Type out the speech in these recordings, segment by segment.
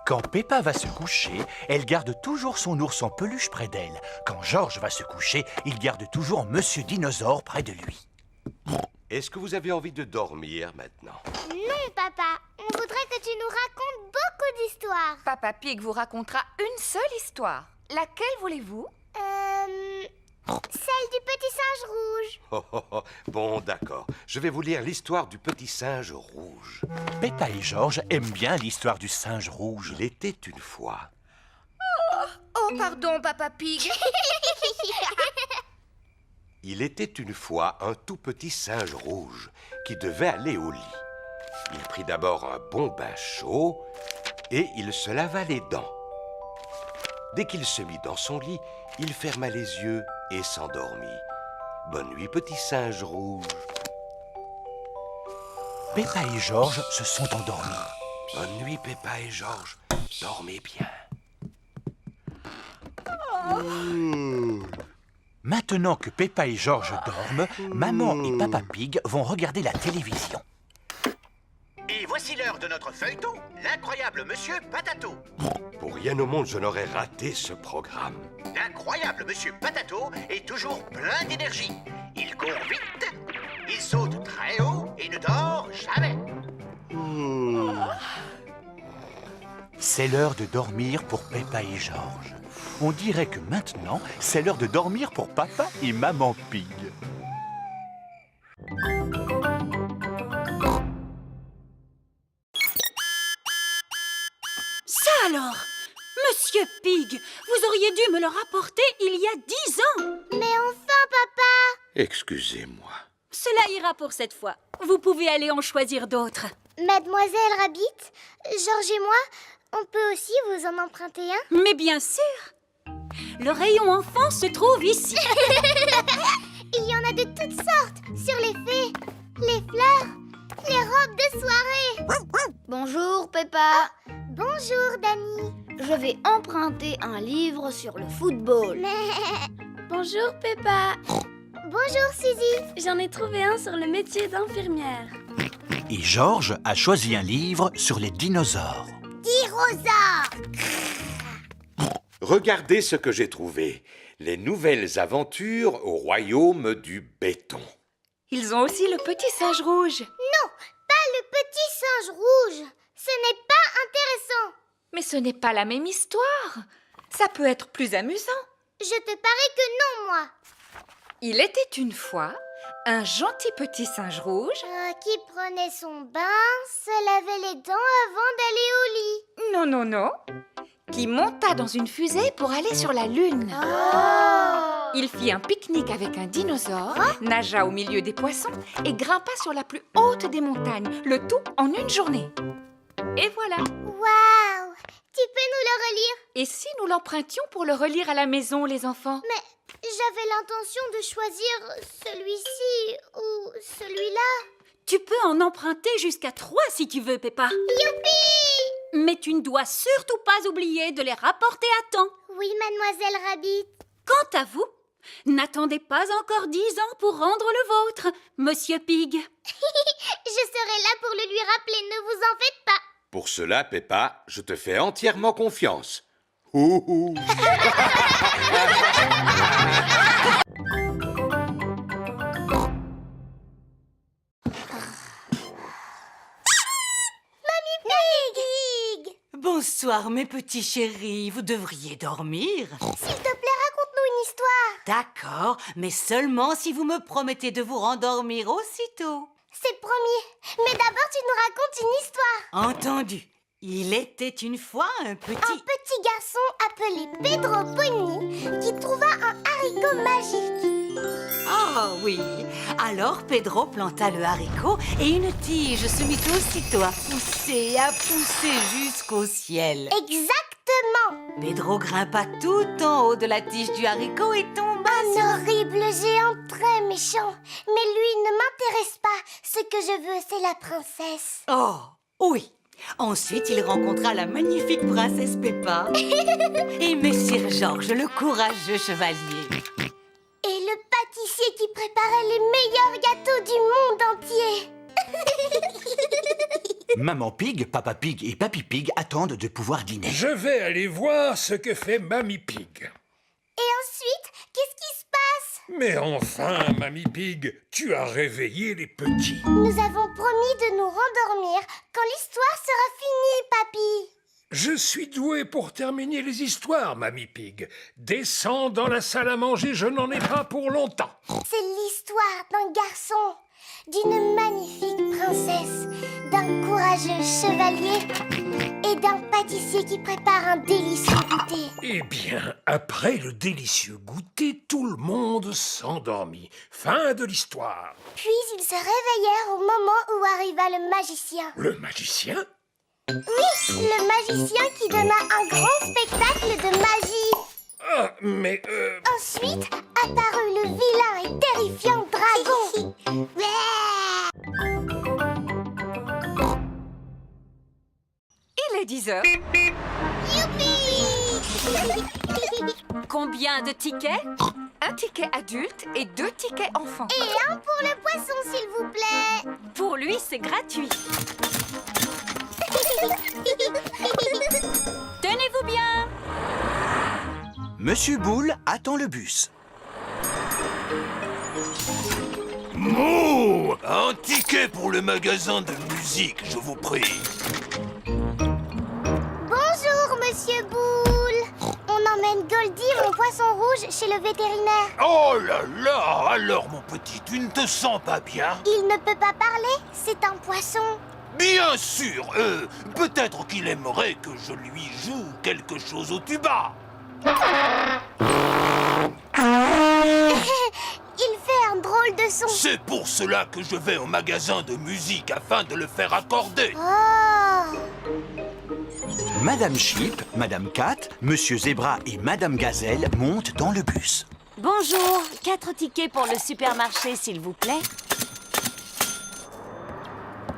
Quand Peppa va se coucher, elle garde toujours son ours en peluche près d'elle. Quand George va se coucher, il garde toujours Monsieur Dinosaure près de lui. Est-ce que vous avez envie de dormir maintenant? Non, papa. On voudrait que tu nous racontes beaucoup d'histoires. Papa Pig vous racontera une seule histoire. Laquelle voulez-vous? Celle du petit singe rouge. Oh, oh, oh. Bon, d'accord. Je vais vous lire l'histoire du petit singe rouge. Peppa et George aiment bien l'histoire du singe rouge. Il était une fois. Oh, pardon, Papa Pig. Il était une fois un tout petit singe rouge qui devait aller au lit. Il prit d'abord un bon bain chaud et il se lava les dents. Dès qu'il se mit dans son lit, il ferma les yeux et s'endormit. Bonne nuit, petit singe rouge. Peppa et George se sont endormis. Bonne nuit, Peppa et George. Dormez bien. Maintenant que Peppa et George dorment, Maman et Papa Pig vont regarder la télévision. Et voici l'heure de notre feuilleton, l'incroyable Monsieur Patato. Pour rien au monde, je n'aurais raté ce programme. L'incroyable Monsieur Patato est toujours plein d'énergie. Il court vite, il saute très haut et ne dort jamais. C'est l'heure de dormir pour Peppa et George. On dirait que maintenant, c'est l'heure de dormir pour Papa et Maman Pig. Ça alors! Monsieur Pig, vous auriez dû me le rapporter il y a 10 ans! Mais enfin, papa! Excusez-moi. Cela ira pour cette fois. Vous pouvez aller en choisir d'autres. Mademoiselle Rabbit, Georges et moi, on peut aussi vous en emprunter un? Mais bien sûr! Le rayon enfant se trouve ici. Il y en a de toutes sortes, sur les fées, les fleurs, les robes de soirée. Bonjour Peppa, Bonjour, Dani. je vais emprunter un livre sur le football. Bonjour Peppa, Bonjour, Suzy. j'en ai trouvé un sur le métier d'infirmière. Et George a choisi un livre sur les dinosaures. Dinosaure. Regardez ce que j'ai trouvé. Les nouvelles aventures au royaume du béton. Ils ont aussi le petit singe rouge. Non, pas le petit singe rouge. Ce n'est pas intéressant. Mais ce n'est pas la même histoire. Ça peut être plus amusant. Je te parie que non, moi. Il était une fois un gentil petit singe rouge. Qui prenait son bain, se lavait les dents avant d'aller au lit. Non, non, non. Qui monta dans une fusée pour aller sur la Lune. Il fit un pique-nique avec un dinosaure, nagea au milieu des poissons et grimpa sur la plus haute des montagnes, le tout en une journée. Et voilà. Waouh. Tu peux nous le relire? Et si nous l'empruntions pour le relire à la maison, les enfants? Mais j'avais l'intention de choisir celui-ci ou celui-là. Tu peux en emprunter jusqu'à 3 si tu veux, Peppa. Youpi! Mais tu ne dois surtout pas oublier de les rapporter à temps. Oui, Mademoiselle Rabbit. Quant à vous, n'attendez pas encore 10 ans pour rendre le vôtre, Monsieur Pig. Je serai là pour le lui rappeler, ne vous en faites pas. Pour cela, Peppa, je te fais entièrement confiance. Ouhou. Pig! Bonsoir, mes petits chéris. Vous devriez dormir. S'il te plaît, raconte-nous une histoire. D'accord, mais seulement si vous me promettez de vous rendormir aussitôt. C'est promis. Mais d'abord, tu nous racontes une histoire. Entendu. Il était une fois un Un petit... petit garçon appelé Pedro Pony qui trouva un haricot magique. Ah oui. Alors Pedro planta le haricot et une tige se mit aussitôt à pousser jusqu'au ciel. Exactement. Pedro grimpa tout en haut de la tige du haricot et tomba Un horrible géant très méchant. Mais lui ne m'intéresse pas. Ce que je veux, c'est la princesse. Oh, oui. Ensuite, il rencontra la magnifique princesse Peppa et Messire Georges, le courageux chevalier. Et le pâtissier qui préparait les meilleurs gâteaux du monde entier. Maman Pig, Papa Pig et Papy Pig attendent de pouvoir dîner. Je vais aller voir ce que fait Mamie Pig. Et ensuite, qu'est-ce qui se passe? Mais enfin, Mamie Pig, tu as réveillé les petits. Nous avons promis de nous rendormir quand l'histoire sera finie, Papy. Je suis doué pour terminer les histoires, Mamie Pig. Descends dans la salle à manger, je n'en ai pas pour longtemps. C'est l'histoire d'un garçon, d'une magnifique princesse, d'un courageux chevalier et d'un pâtissier qui prépare un délicieux goûter. Eh bien, après le délicieux goûter, tout le monde s'endormit. Fin de l'histoire. Puis ils se réveillèrent au moment où arriva le magicien. Le magicien? Oui, le magicien qui donna un grand spectacle de magie. Ah, mais Ensuite apparut le vilain et terrifiant dragon. Il est 10 heures. Youpi! Combien de tickets? Un ticket adulte et 2 tickets enfants. Et un pour le poisson, s'il vous plaît. Pour lui, c'est gratuit. Tenez-vous bien. Monsieur Boule attend le bus. Mouh! Un ticket pour le magasin de musique, je vous prie. Bonjour, Monsieur Boule. On emmène Goldie, mon poisson rouge, chez le vétérinaire. Oh là là! Alors, mon petit, tu ne te sens pas bien? Il ne peut pas parler, c'est un poisson. Bien sûr! Peut-être qu'il aimerait que je lui joue quelque chose au tuba. Il fait un drôle de son. C'est pour cela que je vais au magasin de musique afin de le faire accorder. Oh! Madame Sheep, Madame Cat, Monsieur Zébra et Madame Gazelle montent dans le bus. Bonjour, 4 tickets pour le supermarché, s'il vous plaît.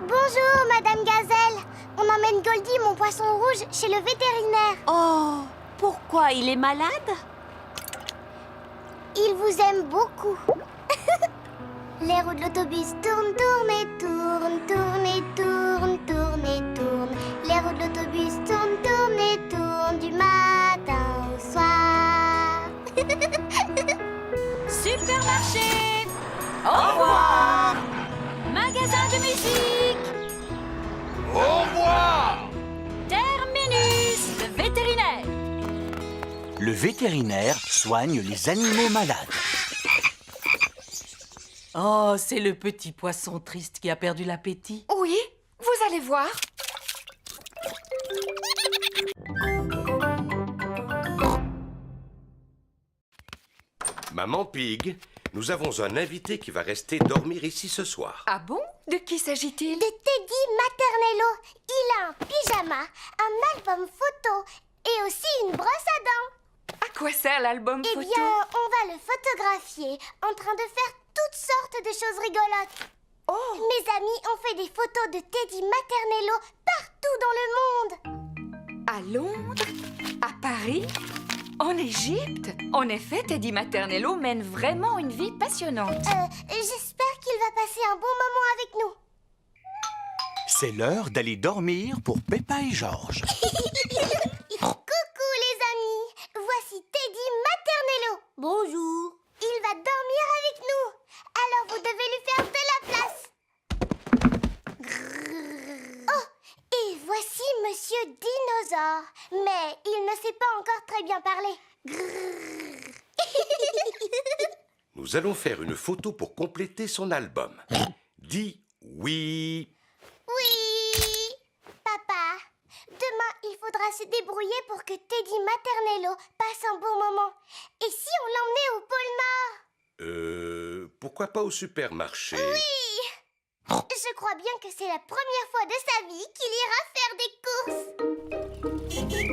Bonjour, Madame Gazelle. On emmène Goldie, mon poisson rouge, chez le vétérinaire. Oh, pourquoi il est malade? Il vous aime beaucoup. Les roues de l'autobus tournent, tournent et tournent, tournent et tournent, tournent et tournent. Les roues de l'autobus tournent, tournent et tournent du matin au soir. Supermarché. Au revoir. Magasin de musique. Au revoir! Terminus. Le vétérinaire. Le vétérinaire soigne les animaux malades. Oh, c'est le petit poisson triste qui a perdu l'appétit. Oui, vous allez voir. Maman Pig, nous avons un invité qui va rester dormir ici ce soir. Ah bon? De qui s'agit-il? De Teddy Maternello. Il a un pyjama, un album photo et aussi une brosse à dents. À quoi sert l'album Eh photo? bien, on va le photographier en train de faire toutes sortes de choses rigolotes. Oh! Mes amis ont fait des photos de Teddy Maternello partout dans le monde. À Londres? À Paris? En Égypte? En effet, Teddy Maternello mène vraiment une vie passionnante. J'espère qu'il va passer un bon moment avec nous. C'est l'heure d'aller dormir pour Peppa et Georges. Coucou les amis, voici Teddy Maternello. Bonjour. Il va dormir avec nous. Alors vous devez lui faire de la place. Oh, et voici Monsieur Dinosaure. Mais il ne sait pas encore très bien parler. Nous allons faire une photo pour compléter son album. Dis oui. Oui. Papa, demain il faudra se débrouiller pour que Teddy Maternello passe un bon moment. Et si on l'emmenait au pôle Nord? Pourquoi pas au supermarché? Oui. Je crois bien que c'est la première fois de sa vie qu'il ira faire des courses.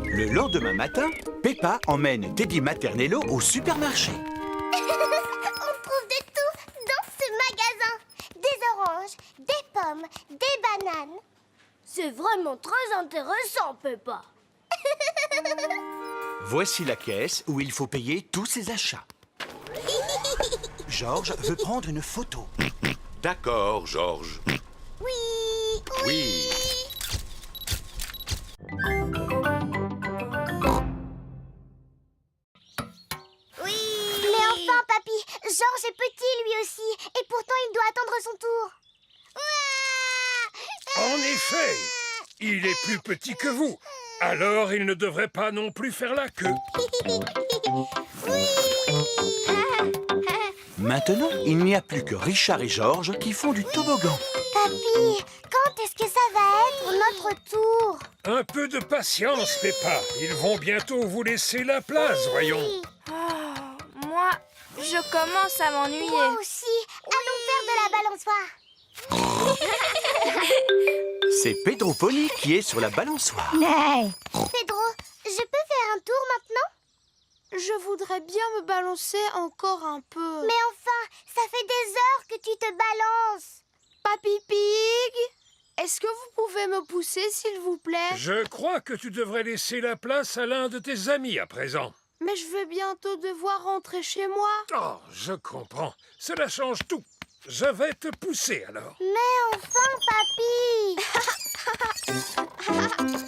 Le lendemain matin, Peppa emmène Teddy Maternello au supermarché. On trouve de tout dans ce magasin. Des oranges, des pommes, des bananes. C'est vraiment très intéressant, Peppa. Voici la caisse où il faut payer tous ses achats. Georges veut prendre une photo. D'accord, Georges. Oui, Oui. son tour. En effet, il est plus petit que vous. Alors, il ne devrait pas non plus faire la queue. Maintenant, il n'y a plus que Richard et Georges qui font du toboggan. Papy, quand est-ce que ça va être notre tour? Un peu de patience, Peppa. Ils vont bientôt vous laisser la place, voyons. Moi, je commence à m'ennuyer. Moi aussi. Allons faire de la balançoire. C'est Pedro Pony qui est sur la balançoire. Pedro, je peux faire un tour maintenant? Je voudrais bien me balancer encore un peu. Mais enfin, ça fait des heures que tu te balances. Papy Pig, est-ce que vous pouvez me pousser, s'il vous plaît? Je crois que tu devrais laisser la place à l'un de tes amis à présent. Mais je vais bientôt devoir rentrer chez moi. Oh, je comprends. Cela change tout. Je vais te pousser alors. Mais enfin, papy.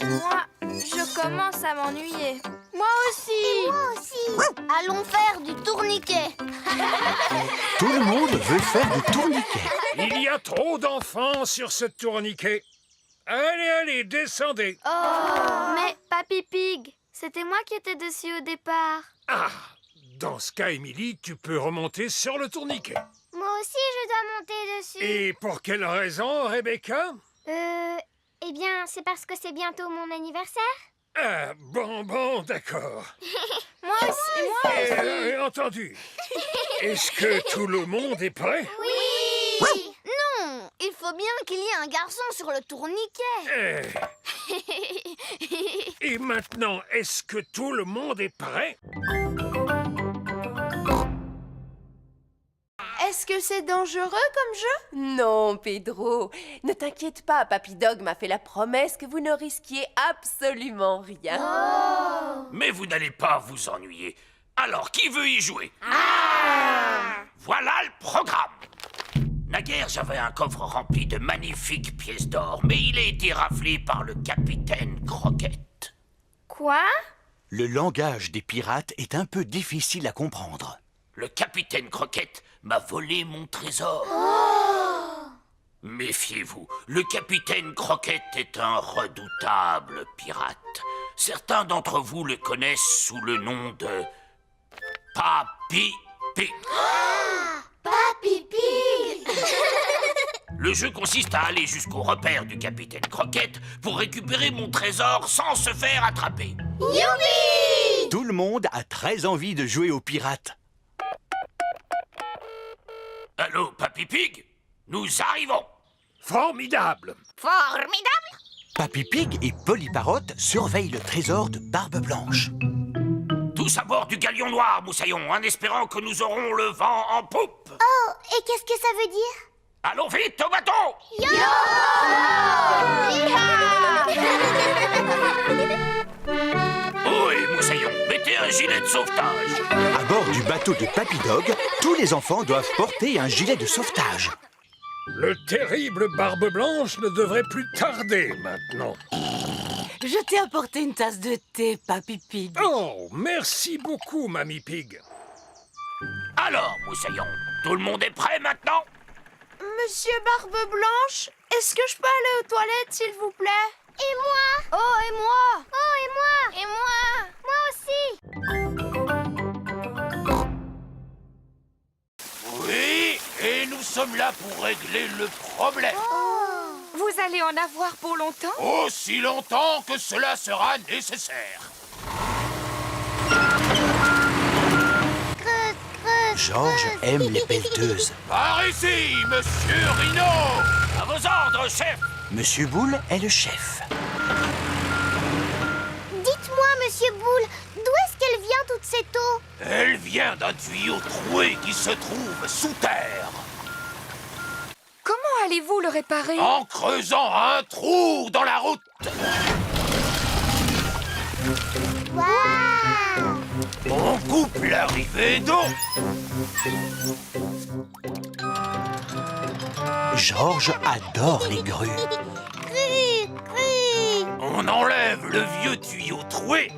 Moi, je commence à m'ennuyer. Moi aussi. Moi aussi. Allons faire du tourniquet. Tout le monde veut faire du tourniquet. Il y a trop d'enfants sur ce tourniquet. Allez, allez, descendez. Mais Papy Pig, c'était moi qui étais dessus au départ. Ah, dans ce cas, Émilie, tu peux remonter sur le tourniquet. Moi aussi, je dois monter dessus. Et pour quelle raison, Rebecca? Eh bien, c'est parce que c'est bientôt mon anniversaire. Ah, bon, d'accord. Moi aussi. Entendu. Est-ce que tout le monde est prêt? Oui. Non, il faut bien qu'il y ait un garçon sur le tourniquet. Et maintenant, est-ce que tout le monde est prêt? Est-ce que c'est dangereux comme jeu? Non, Pedro, ne t'inquiète pas, Papy Dog m'a fait la promesse que vous ne risquiez absolument rien. Mais vous n'allez pas vous ennuyer. Alors, qui veut y jouer? Voilà le programme. Naguère, j'avais un coffre rempli de magnifiques pièces d'or, mais il a été raflé par le capitaine Croquette. Quoi? Le langage des pirates est un peu difficile à comprendre. Le capitaine Croquette m'a volé mon trésor. Méfiez-vous, le capitaine Croquette est un redoutable pirate. Certains d'entre vous le connaissent sous le nom de Papy Pig. Papy Pig. Le jeu consiste à aller jusqu'au repère du capitaine Croquette pour récupérer mon trésor sans se faire attraper. Youpi! Tout le monde a très envie de jouer aux pirates. Allô, Papy Pig? Nous arrivons. Formidable. Formidable! Papy Pig et Polly Parrot surveillent le trésor de Barbe Blanche. Tous à bord du galion noir, Moussaillon, en espérant que nous aurons le vent en poupe. Oh, et qu'est-ce que ça veut dire? Allons vite au bateau! Oui, Moussaillon, mettez un gilet de sauvetage. À bord du bateau de Papy Dog, tous les enfants doivent porter un gilet de sauvetage. Le terrible Barbe Blanche ne devrait plus tarder maintenant. Je t'ai apporté une tasse de thé, Papy Pig. Oh, merci beaucoup, Mamie Pig. Alors, Moussaillon, tout le monde est prêt maintenant? Monsieur Barbe Blanche, est-ce que je peux aller aux toilettes, s'il vous plaît? Et moi? Oh, et moi? Oh, et moi? Et moi? Moi aussi. Oui, et nous sommes là pour régler le problème. Vous allez en avoir pour longtemps? Aussi longtemps que cela sera nécessaire. Georges aime les pelleteuses. Par ici, Monsieur Rhino. À vos ordres, chef. Monsieur Boule est le chef. Dites-moi, Monsieur Boule, d'où est-ce qu'elle vient toute cette eau? Elle vient d'un tuyau troué qui se trouve sous terre. Comment allez-vous le réparer? En creusant un trou dans la route. Waouh! On coupe l'arrivée d'eau. Georges adore les grues. Cru. On enlève le vieux tuyau troué.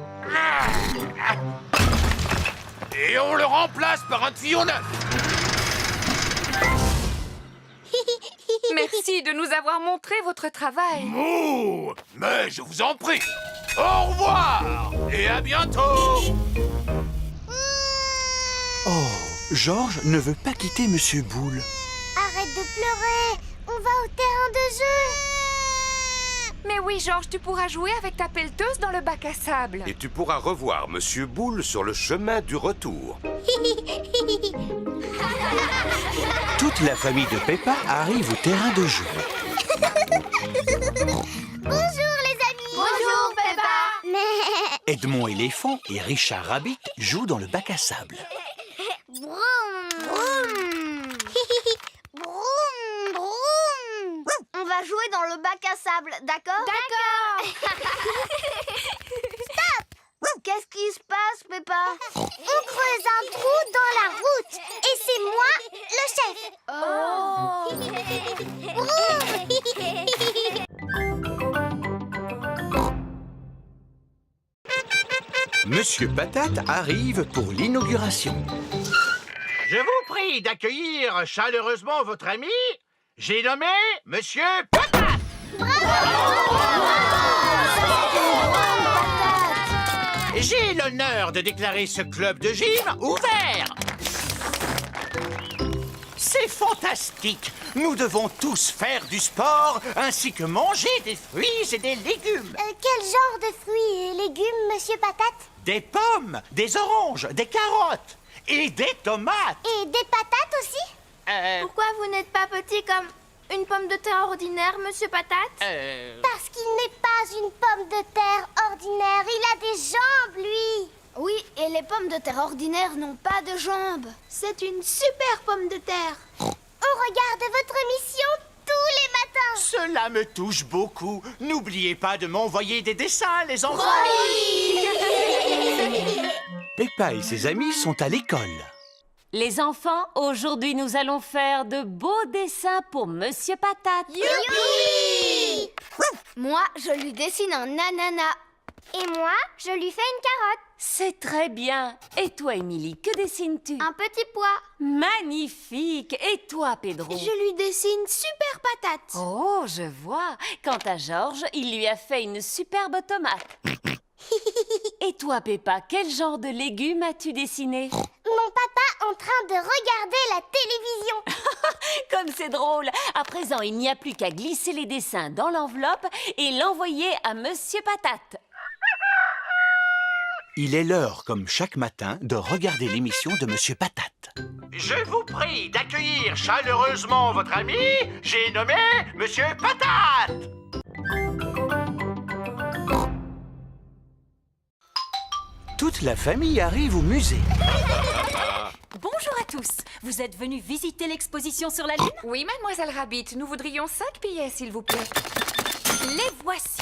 Et on le remplace par un tuyau neuf. Merci de nous avoir montré votre travail. Mouh! Mais je vous en prie. Au revoir et à bientôt. Oh, Georges ne veut pas quitter Monsieur Boule. Arrête de pleurer. On va au terrain de jeu. Mais oui, Georges, tu pourras jouer avec ta pelleteuse dans le bac à sable. Et tu pourras revoir Monsieur Boule sur le chemin du retour. Toute la famille de Peppa arrive au terrain de jeu. Bonjour les amis. Bonjour, Peppa. Edmond éléphant et Richard Rabbit jouent dans le bac à sable. Broum, broum. Broum, broum. On va jouer dans le bac à sable, d'accord? D'accord. Qu'est-ce qui se passe, Peppa? On creuse un trou dans la route. Et c'est moi, le chef. Monsieur Patate arrive pour l'inauguration. Je vous prie d'accueillir chaleureusement votre ami. J'ai nommé Monsieur Patate. J'ai l'honneur de déclarer ce club de gym ouvert. C'est fantastique. Nous devons tous faire du sport ainsi que manger des fruits et des légumes. Quel genre de fruits et légumes, Monsieur Patate? Des pommes, des oranges, des carottes et des tomates. Et des patates aussi? Pourquoi vous n'êtes pas petit comme une pomme de terre ordinaire, Monsieur Patate? Parce qu'il n'est pas une pomme de terre ordinaire. Il a des jambes, lui. Oui, et les pommes de terre ordinaires n'ont pas de jambes. C'est une super pomme de terre. On regarde votre émission tous les matins. Cela me touche beaucoup. N'oubliez pas de m'envoyer des dessins, les enfants. Peppa et ses amis sont à l'école. Les enfants, aujourd'hui nous allons faire de beaux dessins pour Monsieur Patate. Youpi! Moi, je lui dessine un ananas. Et moi, je lui fais une carotte. C'est très bien. Et toi, Émilie, que dessines-tu? Un petit pois. Magnifique. Et toi, Pedro? Je lui dessine super patate. Oh, je vois. Quant à Georges, il lui a fait une superbe tomate. Et toi, Peppa, quel genre de légumes as-tu dessiné? Mon papa en train de regarder la télévision. Comme c'est drôle. À présent, il n'y a plus qu'à glisser les dessins dans l'enveloppe et l'envoyer à Monsieur Patate. Il est l'heure, comme chaque matin, de regarder l'émission de Monsieur Patate. Je vous prie d'accueillir chaleureusement votre ami. J'ai nommé Monsieur Patate. Toute la famille arrive au musée. Bonjour à tous. Vous êtes venus visiter l'exposition sur la Lune? Oui, mademoiselle Rabbit, nous voudrions 5 billets, s'il vous plaît. Les voici.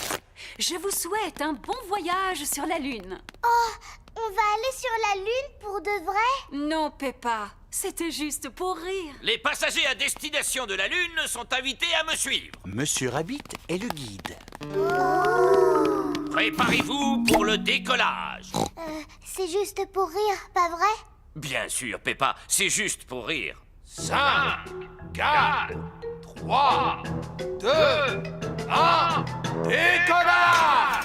Je vous souhaite un bon voyage sur la Lune. On va aller sur la Lune pour de vrai? Non, Peppa, c'était juste pour rire. Les passagers à destination de la Lune sont invités à me suivre. Monsieur Rabbit est le guide. Préparez-vous pour le décollage. C'est juste pour rire, pas vrai? Bien sûr, Peppa, c'est juste pour rire. 5, 4, 3, 2, 1, décollage!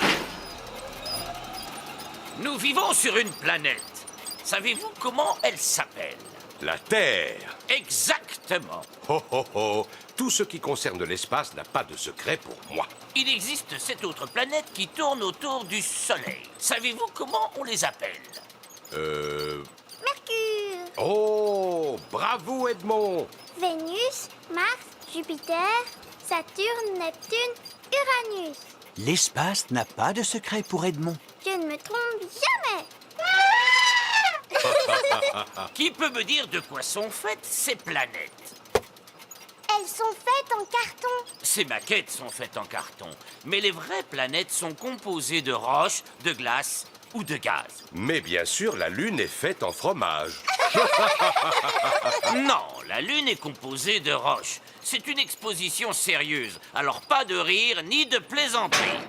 Nous vivons sur une planète. Savez-vous comment elle s'appelle? La Terre. Exactement. Ho ho ho. Tout ce qui concerne l'espace n'a pas de secret pour moi. Il existe 7 autres planètes qui tournent autour du Soleil. Savez-vous comment on les appelle? Mercure, Oh, bravo Edmond. Vénus, Mars, Jupiter, Saturne, Neptune, Uranus. L'espace n'a pas de secret pour Edmond. Je ne me trompe jamais. Qui peut me dire de quoi sont faites ces planètes? Elles sont faites en carton. Ces maquettes sont faites en carton, mais les vraies planètes sont composées de roches, de glace ou de gaz. Mais bien sûr, la Lune est faite en fromage. Non, la Lune est composée de roches. C'est une exposition sérieuse, alors pas de rire ni de plaisanterie.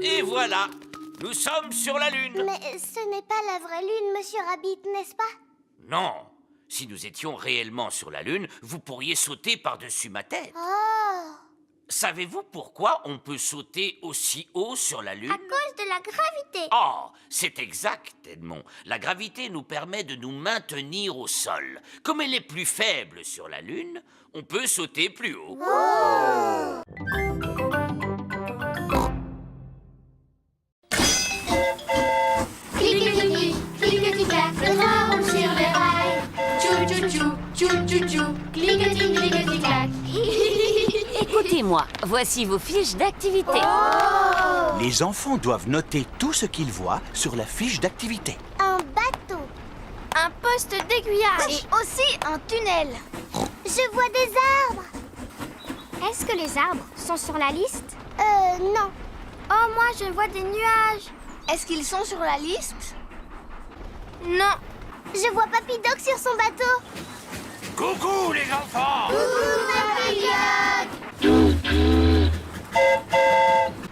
Et voilà, nous sommes sur la Lune. Mais ce n'est pas la vraie Lune, Monsieur Rabbit, n'est-ce pas? Non, Si nous étions réellement sur la Lune, vous pourriez sauter par-dessus ma tête. Oh! Savez-vous pourquoi on peut sauter aussi haut sur la Lune? À cause de la gravité. Oh, c'est exact, Edmond. La gravité nous permet de nous maintenir au sol. Comme elle est plus faible sur la Lune, on peut sauter plus haut. Cliquetis-clic, cliquetis-clac, le train roule sur les rails. Tchou-tchou-tchou, tchou-tchou-tchou, cliquetis-cliquetis-clac. Écoutez-moi, voici vos fiches d'activité. Les enfants doivent noter tout ce qu'ils voient sur la fiche d'activité. Un bateau. Un poste d'aiguillage. Et aussi un tunnel. Je vois des arbres. Est-ce que les arbres sont sur la liste? Non. Oh, moi, je vois des nuages. Est-ce qu'ils sont sur la liste? Non. Je vois Papy Dog sur son bateau. Coucou les enfants!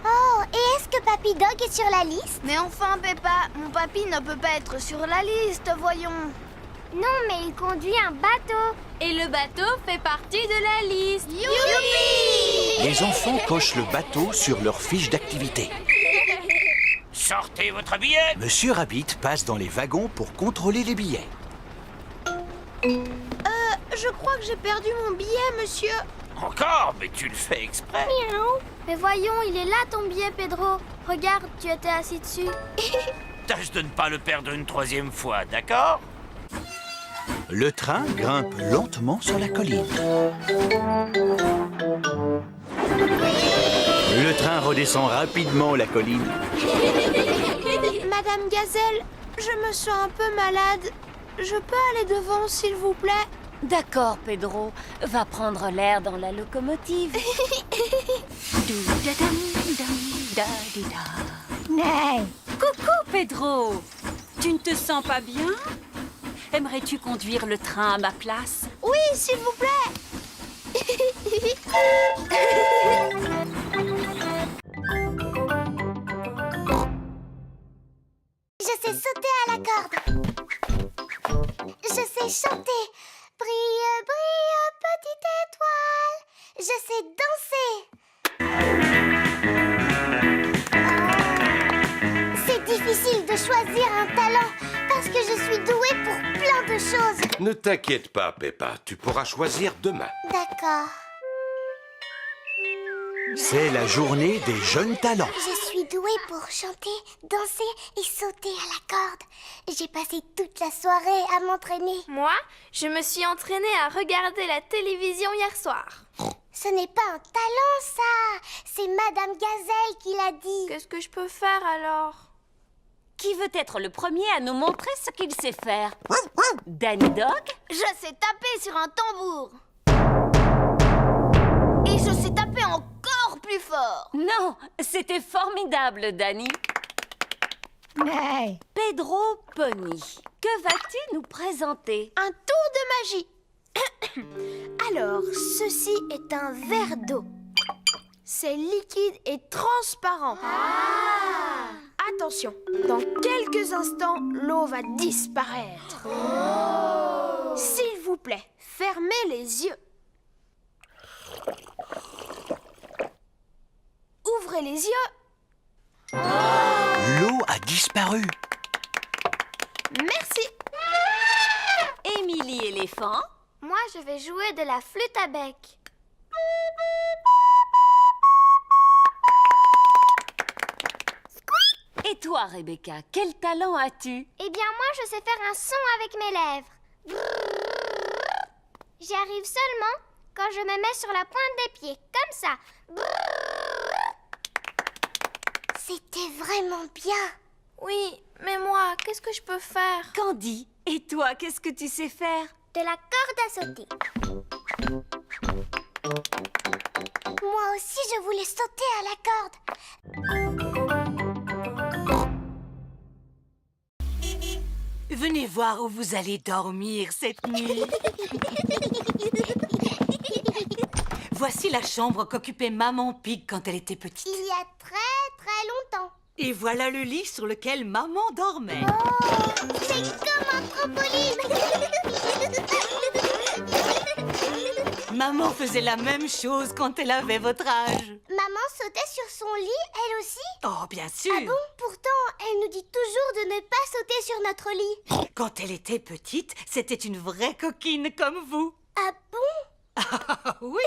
Oh, et est-ce que Papy Dog est sur la liste? Mais enfin, Peppa, mon papy ne peut pas être sur la liste, voyons. Non, mais il conduit un bateau. Et le bateau fait partie de la liste. Youpi! Les enfants cochent le bateau sur leur fiche d'activité. Sortez votre billet! Monsieur Rabbit passe dans les wagons pour contrôler les billets. Je crois que j'ai perdu mon billet, monsieur. Encore? Mais tu le fais exprès. Mais voyons, il est là ton billet, Pedro. Regarde, tu étais assis dessus. Tâche de ne pas le perdre une troisième fois, d'accord? Le train grimpe lentement sur la colline. Le train redescend rapidement la colline. Madame Gazelle, je me sens un peu malade. Je peux aller devant, s'il vous plaît? D'accord, Pedro. Va prendre l'air dans la locomotive. Coucou, Pedro. Tu ne te sens pas bien? Aimerais-tu conduire le train à ma place? Oui, s'il vous plaît. Je sais sauter à la corde. Je sais chanter. Brille, brille, petite étoile. Je sais danser. C'est difficile de choisir un talent parce que je suis douée pour plein de choses. Ne t'inquiète pas, Peppa, tu pourras choisir demain. D'accord. C'est la journée des jeunes talents. Je suis douée pour chanter, danser et sauter à la corde. J'ai passé toute la soirée à m'entraîner. Moi, je me suis entraînée à regarder la télévision hier soir. Ce n'est pas un talent, ça. C'est Madame Gazelle qui l'a dit. Qu'est-ce que je peux faire alors? Qui veut être le premier à nous montrer ce qu'il sait faire? Danny Dog? Je sais taper sur un tambour. Et je sais taper encore plus fort. Non, c'était formidable, Danny. Pedro Pony, que vas-tu nous présenter? Un tour de magie. Alors, ceci est un verre d'eau. C'est liquide et transparent. Attention, dans quelques instants, l'eau va disparaître. S'il vous plaît, fermez les yeux. Ouvrez les yeux. L'eau a disparu. Merci. Émilie éléphant? Moi, je vais jouer de la flûte à bec. Et toi, Rebecca, quel talent as-tu? Eh bien, moi, je sais faire un son avec mes lèvres. J'y arrive seulement quand je me mets sur la pointe des pieds, comme ça. C'était vraiment bien. Oui, mais moi, qu'est-ce que je peux faire? Candy, et toi, qu'est-ce que tu sais faire? De la corde à sauter. Moi aussi, je voulais sauter à la corde. Venez voir où vous allez dormir cette nuit. Voici la chambre qu'occupait Maman Pig quand elle était petite. Il y a très longtemps. Et voilà le lit sur lequel Maman dormait. Oh, c'est comme un trampoline. Maman faisait la même chose quand elle avait votre âge. Maman sautait sur son lit, elle aussi? Oh, bien sûr. Ah bon? Pourtant, elle nous dit toujours de ne pas sauter sur notre lit. Quand elle était petite, c'était une vraie coquine comme vous. Ah bon? Ah oui.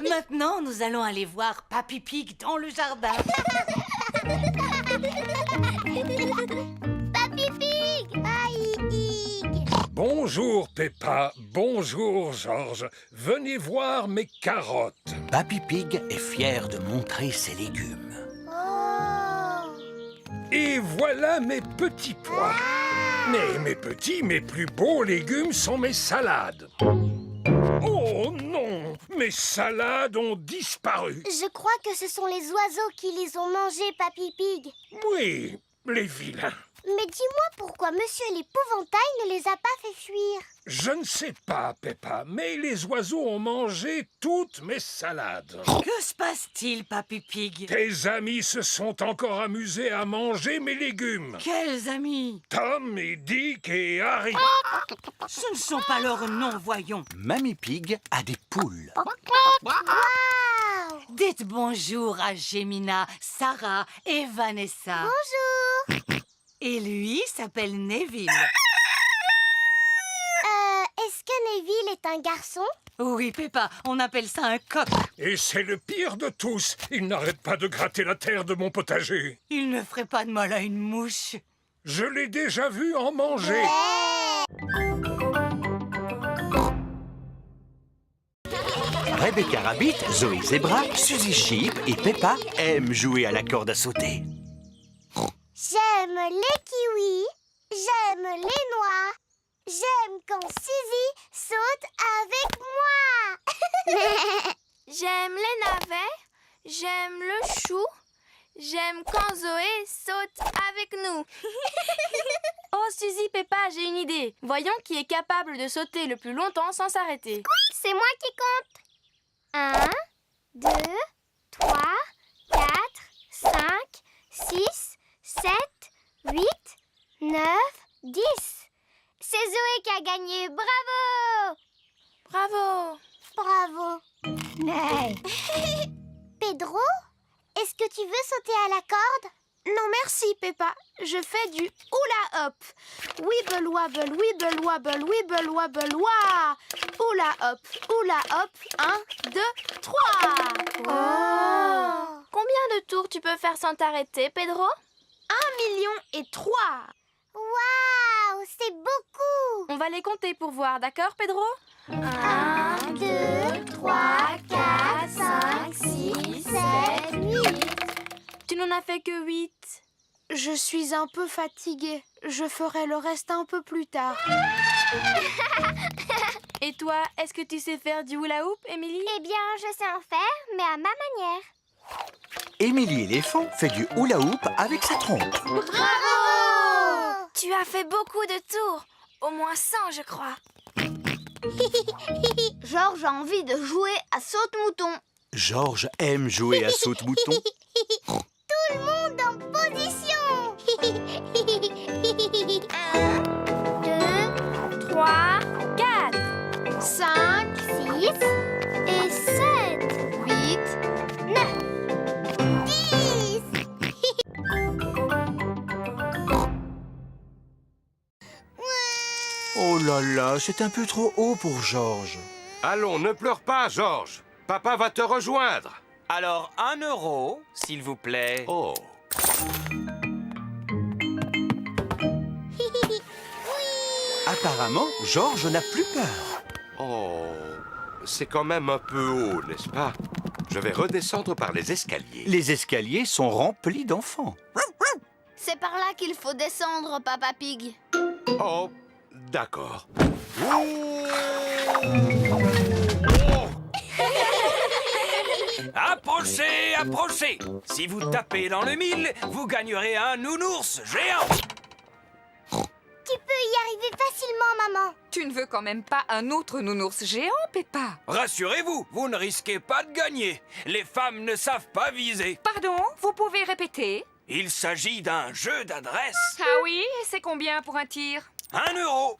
Maintenant, nous allons aller voir Papy Pig dans le jardin. Papy Pig! Papy Pig! Bonjour, Peppa. Bonjour, Georges. Venez voir mes carottes. Papy Pig est fier de montrer ses légumes. Oh! Et voilà mes petits pois. Mais mes petits, mes plus beaux légumes sont mes salades. Oh non! Mes salades ont disparu. Je crois que ce sont les oiseaux qui les ont mangés, Papy Pig. Oui, les vilains. Mais dis-moi pourquoi Monsieur l'Épouvantail ne les a pas fait fuir. Je ne sais pas, Peppa, mais les oiseaux ont mangé toutes mes salades. Que se passe-t-il, Papy Pig? Tes amis se sont encore amusés à manger mes légumes. Quels amis? Tom et Dick et Harry. Ce ne sont pas leurs noms, voyons. Mamie Pig a des poules. Waouh! Dites bonjour à Gemina, Sarah et Vanessa. Bonjour! Et lui s'appelle Neville. Est-ce que Neville est un garçon? Oui, Peppa, on appelle ça un coq. Et c'est le pire de tous. Il n'arrête pas de gratter la terre de mon potager. Il ne ferait pas de mal à une mouche. Je l'ai déjà vu en manger. Rebecca Rabbit, Zoé Zebra, Suzy Sheep et Peppa aiment jouer à la corde à sauter. J'aime les kiwis, j'aime les noix, j'aime quand Suzy saute avec moi. J'aime les navets, j'aime le chou, j'aime quand Zoé saute avec nous. Oh Suzy, Peppa, j'ai une idée. Voyons qui est capable de sauter le plus longtemps sans s'arrêter. C'est moi qui compte. 1, 2, 3, 4, 5, 6, 7, 8, 9, 10. C'est Zoé qui a gagné. Bravo! Bravo! Bravo. Pedro, est-ce que tu veux sauter à la corde? Non merci Peppa, je fais du hula hop. Wibble wobble, wibble wobble, wibble wobble, wa. Hula hop, 1, 2, 3. Oh. Combien de tours tu peux faire sans t'arrêter, Pedro? 1,3 million. Waouh, c'est beaucoup. On va les compter pour voir, d'accord, Pedro? 1, 2, 3, 4, 5, 6, 7, 8. Tu n'en as fait que 8. Je suis un peu fatiguée. Je ferai le reste un peu plus tard. Et toi, est-ce que tu sais faire du hula hoop, Émilie? Eh bien, je sais en faire, mais à ma manière. Émilie éléphant fait du hula hoop avec sa trompe. Bravo! Tu as fait beaucoup de tours. Au moins 100, je crois. Georges a envie de jouer à saute-mouton. Georges aime jouer à saute-mouton. Tout le monde en position. 1, 2, 3, 4, 5, 6 et 7, 8, 9, 10. Oh là là, c'est un peu trop haut pour Georges. Allons, ne pleure pas, Georges. Papa va te rejoindre. Alors, 1 euro, s'il vous plaît. Oh. Apparemment, Georges n'a plus peur. Oh. C'est quand même un peu haut, n'est-ce pas? Je vais redescendre par les escaliers. Les escaliers sont remplis d'enfants. C'est par là qu'il faut descendre, Papa Pig. Oh, d'accord. Approchez, approchez. Si vous tapez dans le mille, vous gagnerez un nounours géant. Tu peux y arriver facilement, maman. Tu ne veux quand même pas un autre nounours géant, Peppa? Rassurez-vous, vous ne risquez pas de gagner. Les femmes ne savent pas viser. Pardon, vous pouvez répéter? Il s'agit d'un jeu d'adresse. Ah oui, et c'est combien pour un tir? 1 euro.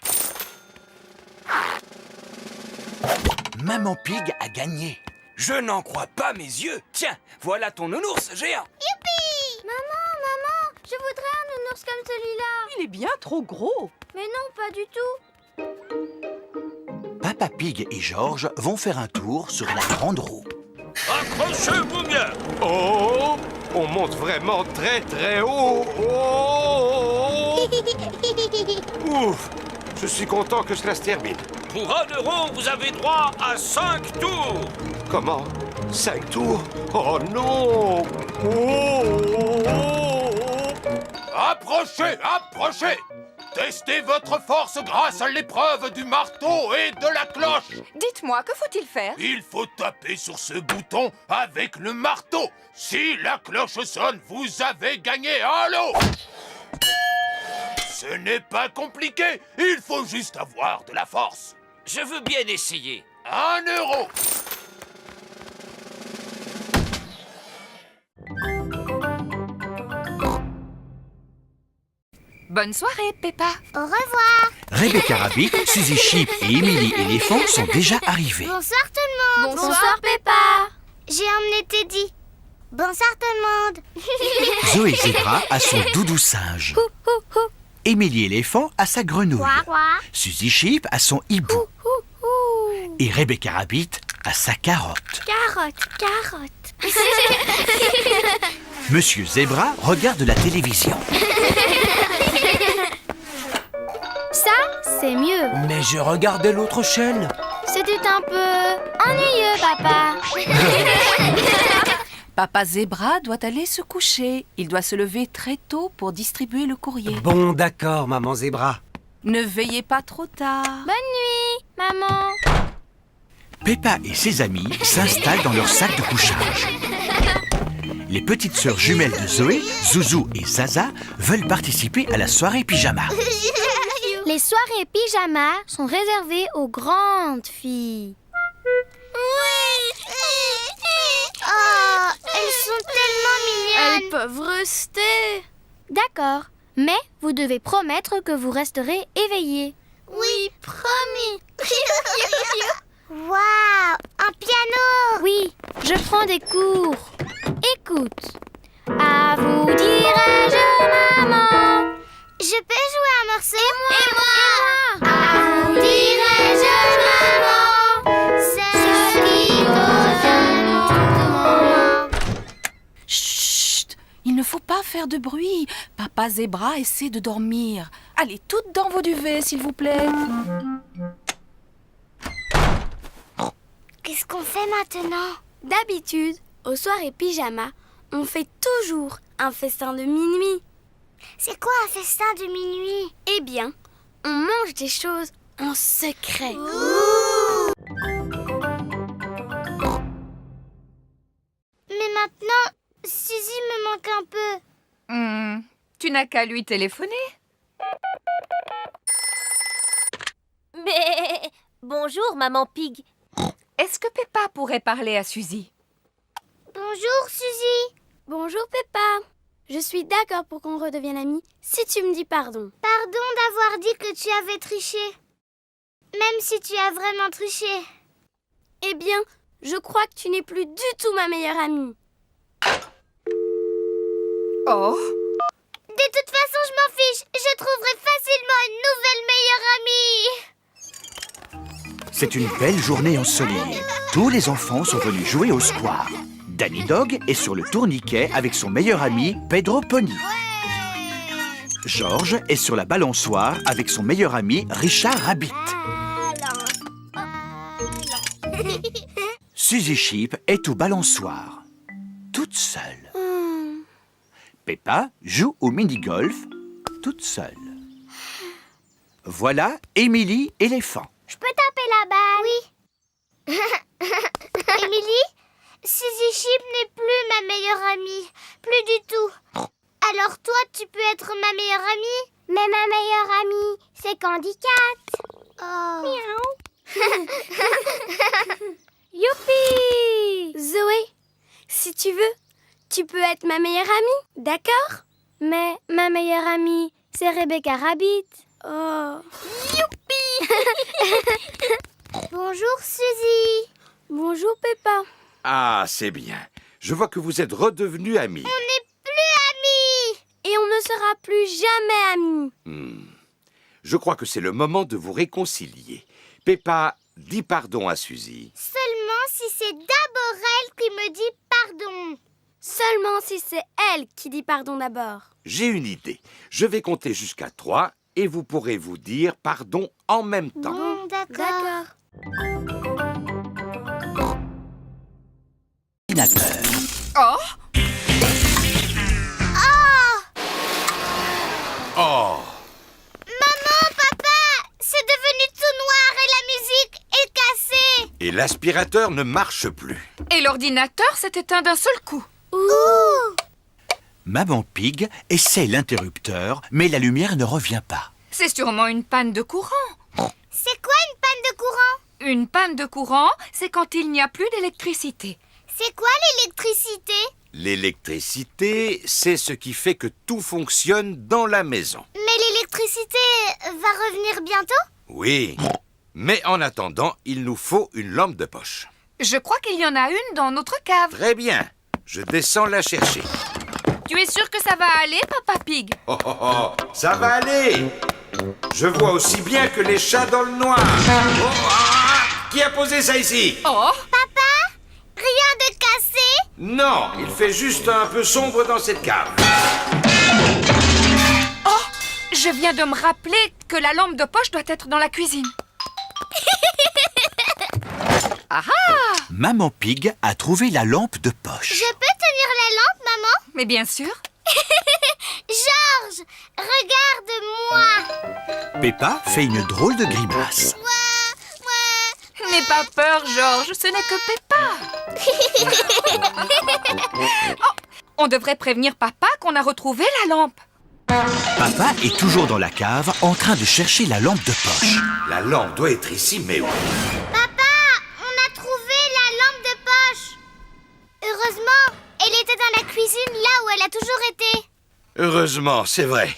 Maman Pig a gagné. Je n'en crois pas mes yeux. Tiens, voilà ton nounours géant. Youpi! Maman, je voudrais un nounours comme celui-là. Il est bien trop gros. Mais non, pas du tout. Papa Pig et Georges vont faire un tour sur la grande roue. Accrochez-vous bien. Oh, on monte vraiment très très haut. Oh. Ouf, je suis content que cela se termine. Pour 1 euro, vous avez droit à 5 tours. Comment? 5 tours? Oh non! Oh. Approchez, approchez! Testez votre force grâce à l'épreuve du marteau et de la cloche. Dites-moi, que faut-il faire? Il faut taper sur ce bouton avec le marteau. Si la cloche sonne, vous avez gagné un lot. Ce n'est pas compliqué, il faut juste avoir de la force. Je veux bien essayer. 1 euro. Bonne soirée, Peppa. Au revoir. Rebecca Rabbit, Suzy Sheep et Emily Éléphant sont déjà arrivés. Bonsoir tout le monde. Bonsoir, Peppa. J'ai emmené Teddy. Bonsoir tout le monde. Zoé Zebra a son doudou singe. Emily Éléphant a sa grenouille. Quoi? Suzy Sheep a son hibou. Et Rebecca Rabbit a sa carotte. Carotte. Monsieur Zebra regarde la télévision. Ça, c'est mieux. Mais je regardais l'autre chaîne. C'était un peu ennuyeux, papa. Papa Zebra doit aller se coucher. Il doit se lever très tôt pour distribuer le courrier. Bon, d'accord, maman Zebra. Ne veillez pas trop tard. Bonne nuit, maman. Peppa et ses amis s'installent dans leur sac de couchage. Les petites sœurs jumelles de Zoé, Zouzou et Zaza, veulent participer à la soirée pyjama. Les soirées pyjama sont réservées aux grandes filles. Oui. Oh, elles sont tellement mignonnes. Elles peuvent rester. D'accord, mais vous devez promettre que vous resterez éveillés. Oui, promis. Waouh, un piano. Oui, je prends des cours. Écoute. À vous dirai-je, maman. Je peux jouer un morceau? Et moi. À vous dirai-je, maman. Ce qui cause un moment. Chut! Il ne faut pas faire de bruit. Papa Zebra essaie de dormir. Allez, toutes dans vos duvets, s'il vous plaît. Qu'est-ce qu'on fait maintenant? D'habitude, aux soirées pyjama, on fait toujours un festin de minuit. C'est quoi un festin de minuit? Eh bien, on mange des choses en secret. Mais maintenant, Suzy me manque un peu. Tu n'as qu'à lui téléphoner. Mais bonjour, maman Pig. Est-ce que Peppa pourrait parler à Suzy? Bonjour, Suzy. Bonjour, Peppa. Je suis d'accord pour qu'on redevienne amis si tu me dis pardon. Pardon d'avoir dit que tu avais triché. Même si tu as vraiment triché. Eh bien, je crois que tu n'es plus du tout ma meilleure amie. Oh. De toute façon, je m'en fiche. Je trouverai facilement une nouvelle meilleure amie. C'est une belle journée ensoleillée. Tous les enfants sont venus jouer au square. Danny Dog est sur le tourniquet avec son meilleur ami Pedro Pony. Georges est sur la balançoire avec son meilleur ami Richard Rabbit. Suzy Sheep est au balançoire, toute seule. Peppa joue au mini-golf, toute seule. Voilà Emily Éléphant. Je peux taper la balle? Oui. Emily, Suzy Sheep n'est plus ma meilleure amie. Plus du tout. Alors toi, tu peux être ma meilleure amie? Mais ma meilleure amie, c'est Candy Cat. Oh. Miaou. Youpi! Zoé, si tu veux, tu peux être ma meilleure amie, d'accord? Mais ma meilleure amie, c'est Rebecca Rabbit. Oh. Youpi! Bonjour, Suzy. Bonjour, Peppa. Ah, c'est bien. Je vois que vous êtes redevenus amis. On n'est plus amis. Et on ne sera plus jamais amis. Je crois que c'est le moment de vous réconcilier. Peppa, dis pardon à Suzy. Seulement si c'est d'abord elle qui me dit pardon. Seulement si c'est elle qui dit pardon d'abord. J'ai une idée. Je vais compter jusqu'à 3 et vous pourrez vous dire pardon en même temps. Bon, d'accord. Oh, Oh! Maman, papa, c'est devenu tout noir et la musique est cassée. Et l'aspirateur ne marche plus. et l'ordinateur s'est éteint d'un seul coup. Ouh. Maman Pig essaie l'interrupteur, mais la lumière ne revient pas. C'est sûrement une panne de courant. C'est quoi une panne de courant? Une panne de courant, c'est quand il n'y a plus d'électricité. C'est quoi l'électricité? L'électricité, c'est ce qui fait que tout fonctionne dans la maison. Mais l'électricité va revenir bientôt? Oui, mais en attendant, il nous faut une lampe de poche. Je crois qu'il y en a une dans notre cave. Très bien, je descends la chercher. Tu es sûr que ça va aller, Papa Pig? Oh, oh, oh, ça va aller. Je vois aussi bien que les chats dans le noir. Oh, qui a posé ça ici? Oh, Papa, rien de cassé? Non, il fait juste un peu sombre dans cette cave. je viens de me rappeler que la lampe de poche doit être dans la cuisine. Ah ah! Maman Pig a trouvé la lampe de poche. Je peux tenir la lampe, maman? Mais bien sûr. Georges, regarde-moi. Peppa fait une drôle de grimace. N'aie pas peur, Georges, ce n'est que Peppa. Oh, on devrait prévenir Papa qu'on a retrouvé la lampe. Papa est toujours dans la cave en train de chercher la lampe de poche. La lampe doit être ici, mais où? Papa, on a trouvé la lampe de poche. Heureusement, elle était dans la cuisine là où elle a toujours été. Heureusement, c'est vrai.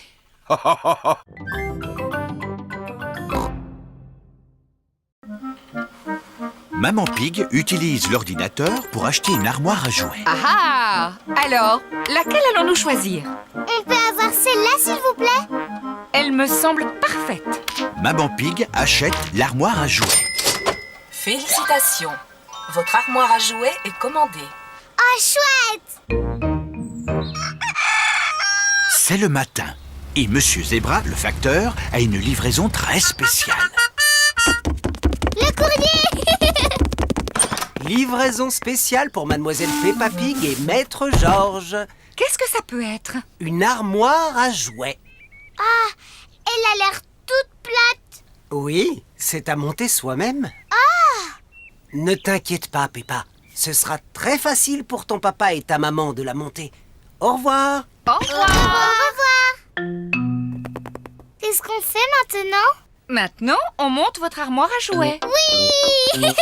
Maman Pig utilise l'ordinateur pour acheter une armoire à jouets. Ah ah! Alors, laquelle allons-nous choisir? On peut avoir celle-là, s'il vous plaît? Elle me semble parfaite. Maman Pig achète l'armoire à jouets. Félicitations. Votre armoire à jouets est commandée. Oh, chouette! C'est le matin et Monsieur Zebra, le facteur, a une livraison très spéciale. Le courrier! Livraison spéciale pour Mademoiselle Peppa Pig et Maître Georges. Qu'est-ce que ça peut être? Une armoire à jouets. Ah, elle a l'air toute plate. Oui, c'est à monter soi-même. Ah! Ne t'inquiète pas, Peppa. Ce sera très facile pour ton papa et ta maman de la monter. Au revoir. Au revoir. Au revoir. Qu'est-ce qu'on fait maintenant? Maintenant, on monte votre armoire à jouets. Oui!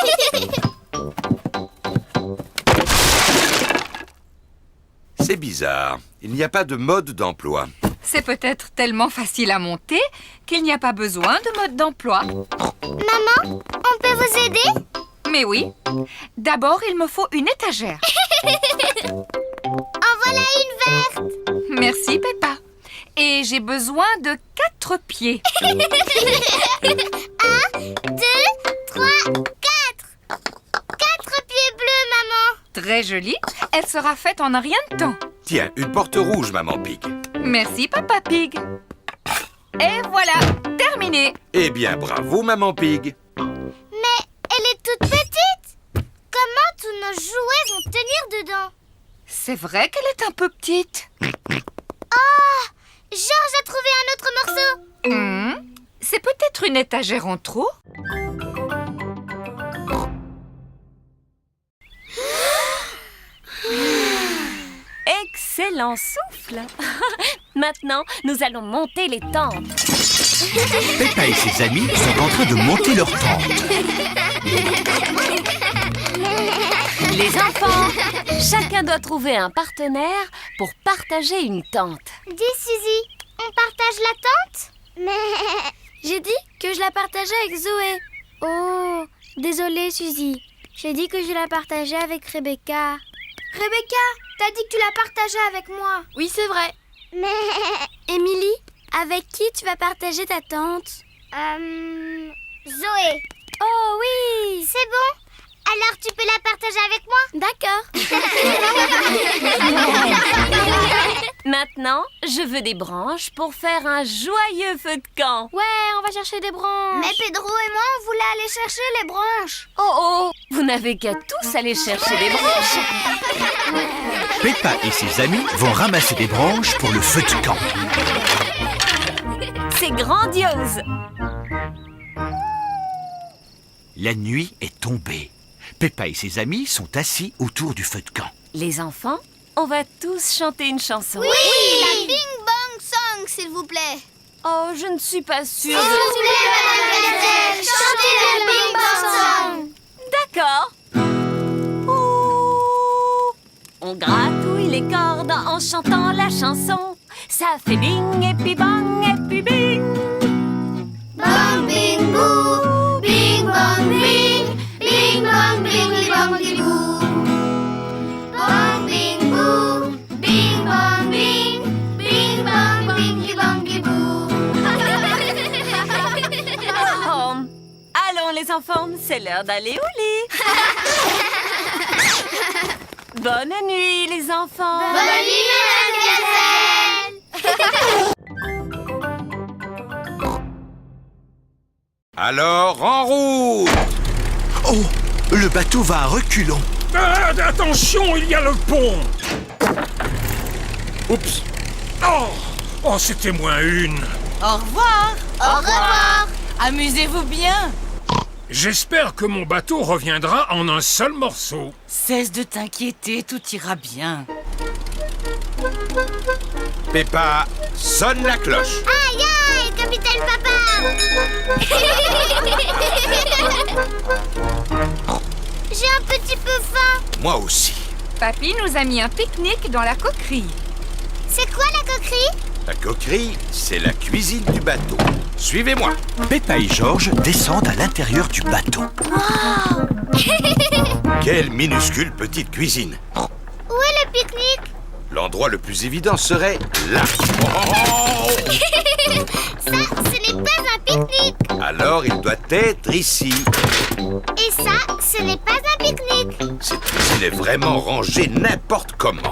C'est bizarre. Il n'y a pas de mode d'emploi. C'est peut-être tellement facile à monter qu'il n'y a pas besoin de mode d'emploi. Maman, on peut vous aider? Mais oui. D'abord, il me faut une étagère. En voilà une verte. Merci, Peppa. Et j'ai besoin de 4 pieds. 1, 2, 3, 4. 4 pieds bleus, maman. Très jolie. Elle sera faite en un rien de temps. Tiens, une porte rouge, Maman Pig. Merci, Papa Pig. Et voilà, terminé. Eh bien, bravo, Maman Pig. Mais elle est toute petite. Comment tous nos jouets vont tenir dedans? C'est vrai qu'elle est un peu petite. Oh, Georges a trouvé un autre morceau. C'est peut-être une étagère en trop. Excellent souffle. Maintenant, nous allons monter les tentes. Peppa et ses amis sont en train de monter leur tente. Les enfants, chacun doit trouver un partenaire pour partager une tente. Dis, Suzy, on partage la tente? Mais J'ai dit que je la partageais avec Zoé. Oh, désolée Suzy. J'ai dit que je la partageais avec Rebecca. Rebecca, t'as dit que tu la partageais avec moi. Oui, c'est vrai. Mais... Émilie, avec qui tu vas partager ta tante? Zoé. Oh oui. C'est bon? Alors tu peux la partager avec moi? D'accord. Maintenant, je veux des branches pour faire un joyeux feu de camp. Ouais, on va chercher des branches. Mais Pedro et moi, on voulait aller chercher les branches. Oh, vous n'avez qu'à tous aller chercher des branches. Peppa et ses amis vont ramasser des branches pour le feu de camp. C'est grandiose. La nuit est tombée. Peppa et ses amis sont assis autour du feu de camp. Les enfants, on va tous chanter une chanson. Oui, la Bing Bang Song, s'il vous plaît. Oh, je ne suis pas sûre. S'il vous plaît, mademoiselle, chantez la Bing Bang Song. D'accord. Ouh. On gratouille les cordes en chantant la chanson. Ça fait bing et puis bang et puis bing. Bang, bing, boo, bing, bang, bing, bing, bang, bing, bang, bing, boo. Bang, bing, boo, bing, bang, bing, bing, bang, bing, bang, boo. Oh. Allons les enfants, c'est l'heure d'aller au lit. Bonne nuit les enfants. Bonne nuit, mademoiselle. Alors, en route! Oh, le bateau va à reculons. Attention, il y a le pont! Oups! Oh, c'était moins une. Au revoir. Au revoir. Amusez-vous bien. J'espère que mon bateau reviendra en un seul morceau. Cesse de t'inquiéter, tout ira bien. Peppa, sonne la cloche. Aïe, aïe, capitaine papa. J'ai un petit peu faim. Moi aussi. Papy nous a mis un pique-nique dans la coquerie. C'est quoi la coquerie? La coquerie, c'est la cuisine du bateau. Suivez-moi. Peppa et George descendent à l'intérieur du bateau. Quelle minuscule petite cuisine. Où est le pique-nique? L'endroit le plus évident serait là. Oh! Ça, ce n'est pas un pique-nique. Alors, il doit être ici. Et ça, ce n'est pas un pique-nique. Cette cuisine est vraiment rangée n'importe comment.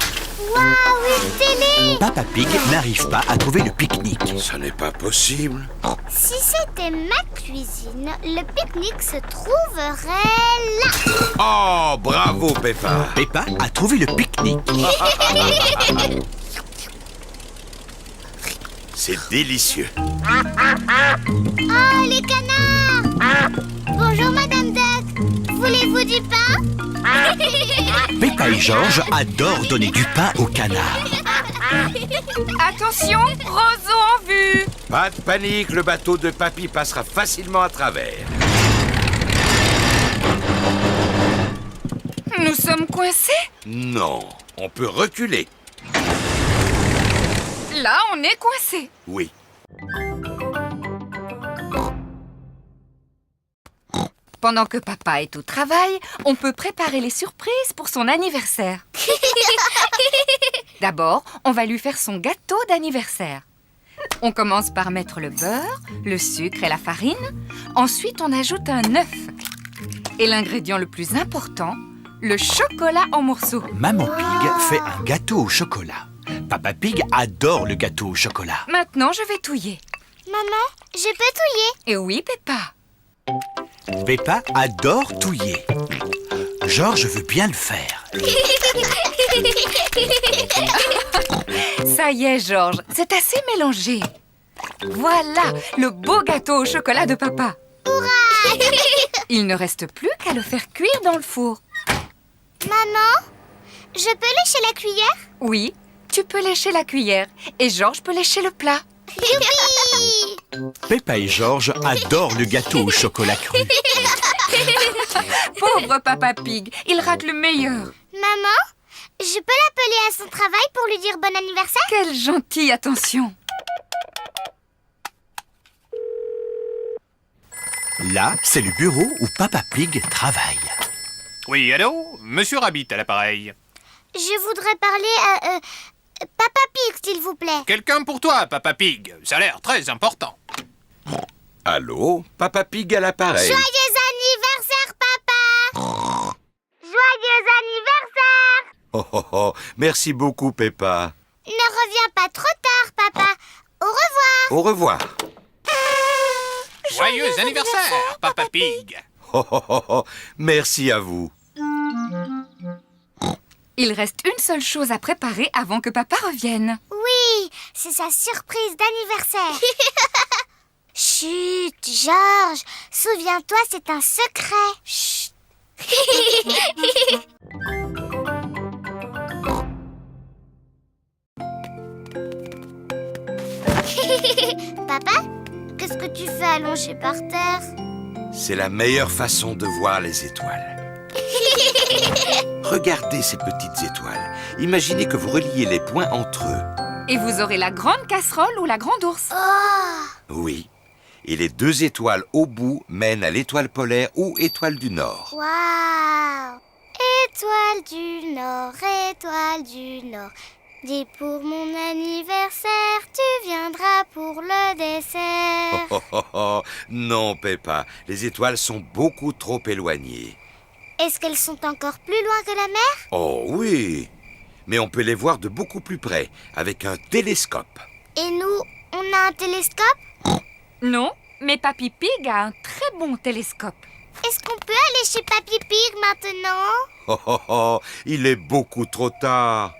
Waouh, une télé. Papa Pig n'arrive pas à trouver le pique-nique. Ce n'est pas possible. Si c'était ma cuisine, le pique-nique se trouverait là. Oh, bravo, Peppa. Peppa a trouvé le pique-nique. C'est délicieux. Oh, les canards. Bonjour, Madame Duck. Voulez-vous du pain? Peppa et George adorent donner du pain aux canards. Attention, roseau en vue. Pas de panique, le bateau de Papy passera facilement à travers. Nous sommes coincés. Non, on peut reculer. Là, on est coincés. Oui. Pendant que papa est au travail, on peut préparer les surprises pour son anniversaire. D'abord, on va lui faire son gâteau d'anniversaire. On commence par mettre le beurre, le sucre et la farine. Ensuite, on ajoute un œuf. Et l'ingrédient le plus important, le chocolat en morceaux. Maman Pig fait un gâteau au chocolat. Papa Pig adore le gâteau au chocolat. Maintenant, je vais touiller. Maman, je peux touiller? Et oui, Peppa. Peppa adore touiller. George veut bien le faire. Ça y est, George, c'est assez mélangé. Voilà, le beau gâteau au chocolat de papa. Hurrah! Il ne reste plus qu'à le faire cuire dans le four. Maman, je peux lécher la cuillère? Oui, tu peux lécher la cuillère et George peut lécher le plat. Youpi! Peppa et George adorent le gâteau au chocolat cru. Pauvre Papa Pig, il rate le meilleur. Maman, je peux l'appeler à son travail pour lui dire bon anniversaire? Quelle gentille attention. Là, c'est le bureau où Papa Pig travaille. Oui, allô? Monsieur Rabbit à l'appareil. Je voudrais parler à Papa Pig, s'il vous plaît. Quelqu'un pour toi, Papa Pig. Ça a l'air très important. Allô, Papa Pig à l'appareil. Joyeux anniversaire, papa! Joyeux anniversaire! Oh, oh, oh, merci beaucoup, Peppa. Ne reviens pas trop tard, papa. Au revoir. Au revoir. Joyeux anniversaire, Papa Pig. Oh, oh, oh, oh, merci à vous. Il reste une seule chose à préparer avant que papa revienne. Oui, c'est sa surprise d'anniversaire. Chut, Georges, souviens-toi, c'est un secret. Chut. Papa, qu'est-ce que tu fais allongé par terre? C'est la meilleure façon de voir les étoiles. Regardez ces petites étoiles. Imaginez que vous reliez les points entre eux. Et vous aurez la grande casserole ou la grande ours. Oui. Et les deux étoiles au bout mènent à l'étoile polaire ou étoile du Nord. Waouh! Étoile du Nord, étoile du Nord. Dis pour mon anniversaire, tu viendras pour le dessert. Oh, oh, oh. Non, Peppa, les étoiles sont beaucoup trop éloignées. Est-ce qu'elles sont encore plus loin que la mer? Oh oui. Mais on peut les voir de beaucoup plus près, avec un télescope. Et nous, on a un télescope? Non, mais Papy Pig a un très bon télescope. Est-ce qu'on peut aller chez Papy Pig maintenant? Oh, oh, oh, il est beaucoup trop tard.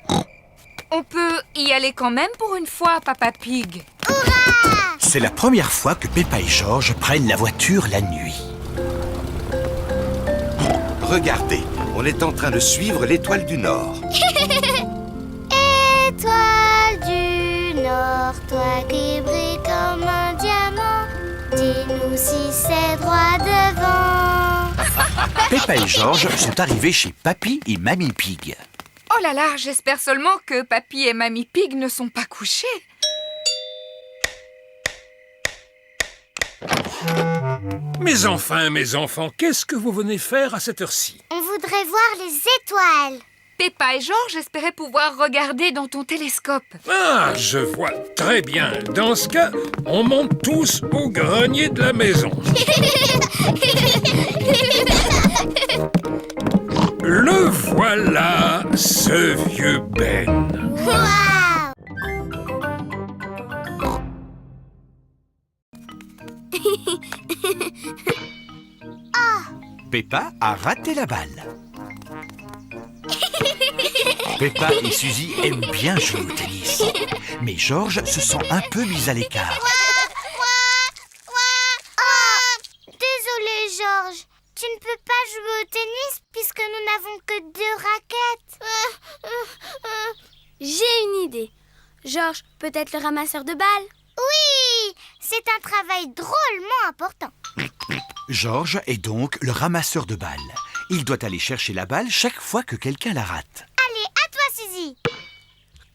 On peut y aller quand même pour une fois, Papa Pig. Hurrah! C'est la première fois que Peppa et Georges prennent la voiture la nuit. Regardez, on est en train de suivre l'étoile du Nord. Étoile du Nord, toi qui brilles comme un diamant, dis-nous si c'est droit devant. Peppa et Georges sont arrivés chez Papy et Mamie Pig. Oh là là, j'espère seulement que Papy et Mamie Pig ne sont pas couchés. Mes enfants, qu'est-ce que vous venez faire à cette heure-ci? On voudrait voir les étoiles. Peppa et Georges espéraient pouvoir regarder dans ton télescope. Ah, je vois très bien. Dans ce cas, on monte tous au grenier de la maison. Le voilà, ce vieux Ben. Waouh! Peppa a raté la balle. Peppa et Suzy aiment bien jouer au tennis. Mais Georges se sent un peu mis à l'écart. Désolé, Georges. Tu ne peux pas jouer au tennis puisque nous n'avons que 2 raquettes. J'ai une idée. Georges, peut-être le ramasseur de balles? Oui, c'est un travail drôlement important. Georges est donc le ramasseur de balles. Il doit aller chercher la balle chaque fois que quelqu'un la rate. Allez, à toi, Suzy.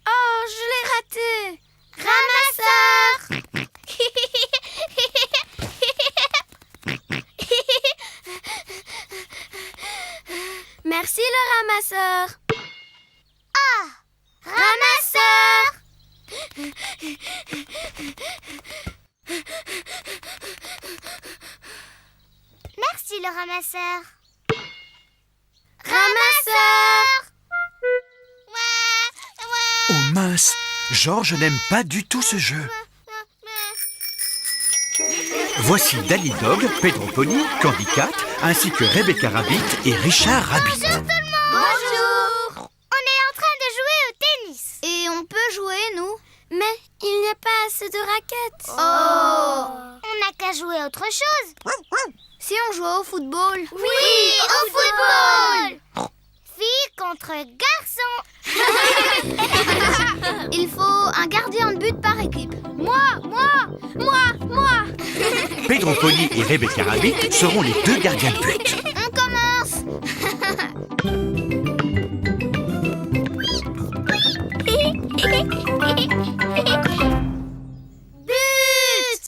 Oh, je l'ai raté. Ramasseur. Merci le ramasseur. Ramasseur. Merci le ramasseur. Ramasseur. Oh mince, Georges n'aime pas du tout ce jeu. Voici Danny Dog, Pedro Pony, Candy Cat, ainsi que Rebecca Rabbit et Richard Rabbit. Bonjour tout le monde. Bonjour. On est en train de jouer au tennis. Et on peut jouer, nous? Mais il n'y a pas assez de raquettes. On n'a qu'à jouer à autre chose. Si on jouait au football? Oui, au football. Filles contre garçons. Il faut un gardien de but par équipe. Moi. Pedro Pony et Rebecca Rabbit seront les 2 gardiens de but. On commence. But.